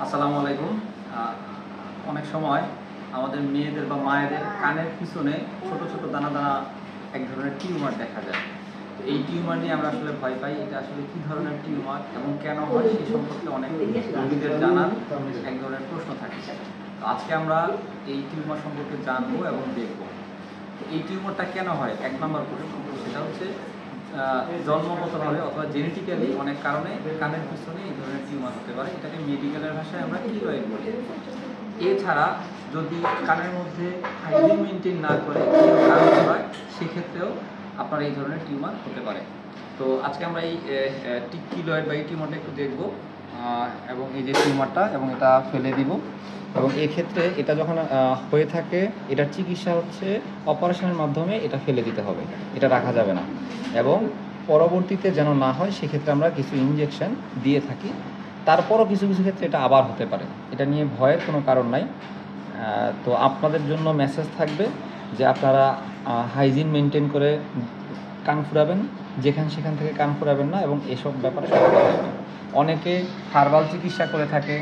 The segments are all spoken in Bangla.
আসসালামু আলাইকুম। অনেক সময় আমাদের মেয়েদের বা মায়েদের কানের পিছনে ছোট ছোট দানা দানা এক ধরনের টিউমার দেখা যায়। তো এই টিউমার নিয়ে আমরা আসলে ভয় পাই। এটা আসলে কী ধরনের টিউমার এবং কেন হয় সেই সম্পর্কে অনেক রোগীদের জানার এক ধরনের প্রশ্ন থাকে। তো আজকে আমরা এই টিউমার সম্পর্কে জানবো এবং দেখবো। তো এই টিউমারটা কেন হয়, এক নম্বর প্রশ্ন। সেটা হচ্ছে জন্মগতভাবে অথবা জেনেটিক্যালি অনেক কারণে কানের পিছনে এই ধরনের টিউমার হতে পারে। এটাকে মেডিকেলের ভাষায় আমরা কিউআই বলি। এছাড়া যদি কানের মধ্যে হাইজিন মেনটেন না করে কারণ হয়, সেক্ষেত্রেও আপনার এই ধরনের টিউমার হতে পারে। তো আজকে আমরা এই কিউআই বা এই টিউমারটা একটু দেখবো এবং এই যে টিউমারটা এবং এটা ফেলে দিব। এবং এক্ষেত্রে এটা যখন হয়ে থাকে, এটার চিকিৎসা হচ্ছে অপারেশনের মাধ্যমে এটা ফেলে দিতে হবে, এটা রাখা যাবে না। এবং পরবর্তীতে যেন না হয় সেক্ষেত্রে আমরা কিছু ইনজেকশন দিয়ে থাকি। তারপরও কিছু কিছু ক্ষেত্রে এটা আবার হতে পারে, এটা নিয়ে ভয়ের কোনো কারণ নাই। তো আপনাদের জন্য মেসেজ থাকবে যে আপনারা হাইজিন মেনটেন করে কান ফুরাবেন, সেখান থেকে কান ফুরাবেন না এবং এসব ব্যাপারে সতর্ক থাকবেন। অনেকে হার্বাল চিকিৎসা করে থাকে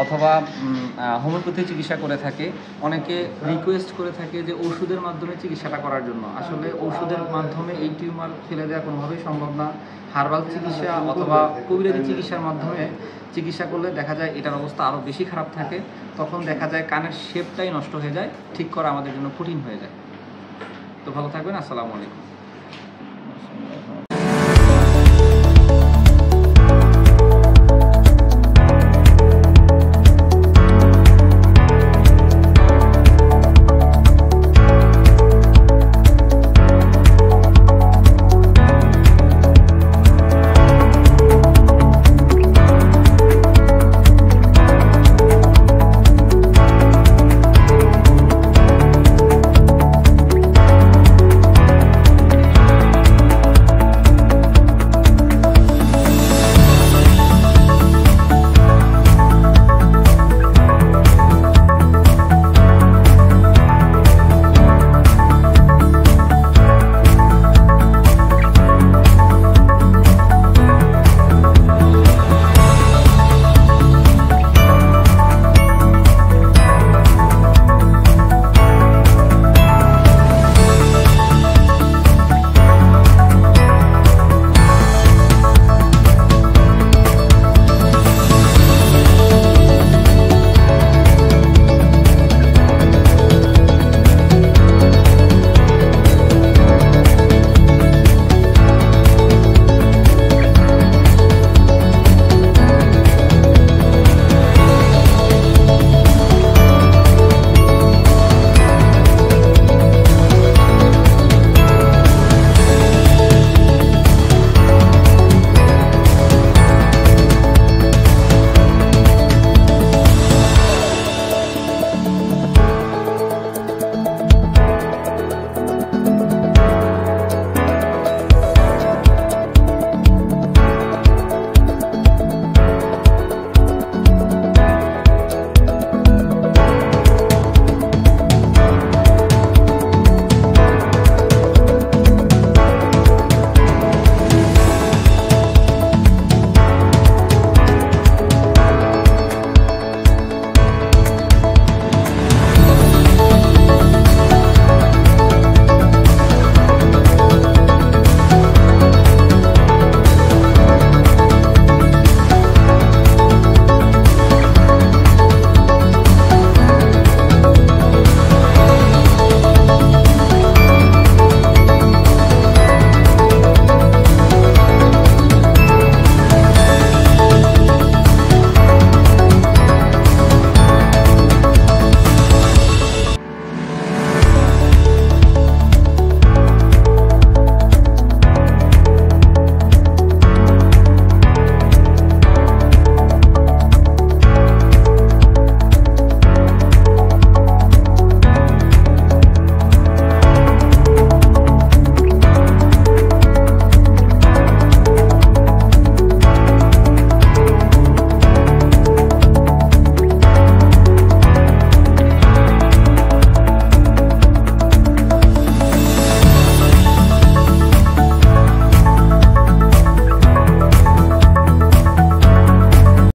অথবা হোমিওপ্যাথি চিকিৎসা করে থাকে। অনেকে রিকোয়েস্ট করে থাকে যে ওষুধের মাধ্যমে চিকিৎসাটা করার জন্য। আসলে ওষুধের মাধ্যমে এই টিউমার ফেলে দেওয়া কোনোভাবেই সম্ভব না। হার্বাল চিকিৎসা অথবা কবিরাজি চিকিৎসার মাধ্যমে চিকিৎসা করলে দেখা যায় এটার অবস্থা আরও বেশি খারাপ থাকে। তখন দেখা যায় কানের শেপটাই নষ্ট হয়ে যায়, ঠিক করা আমাদের জন্য কঠিন হয়ে যায়। তো ভালো থাকবেন। আসসালামু আলাইকুম।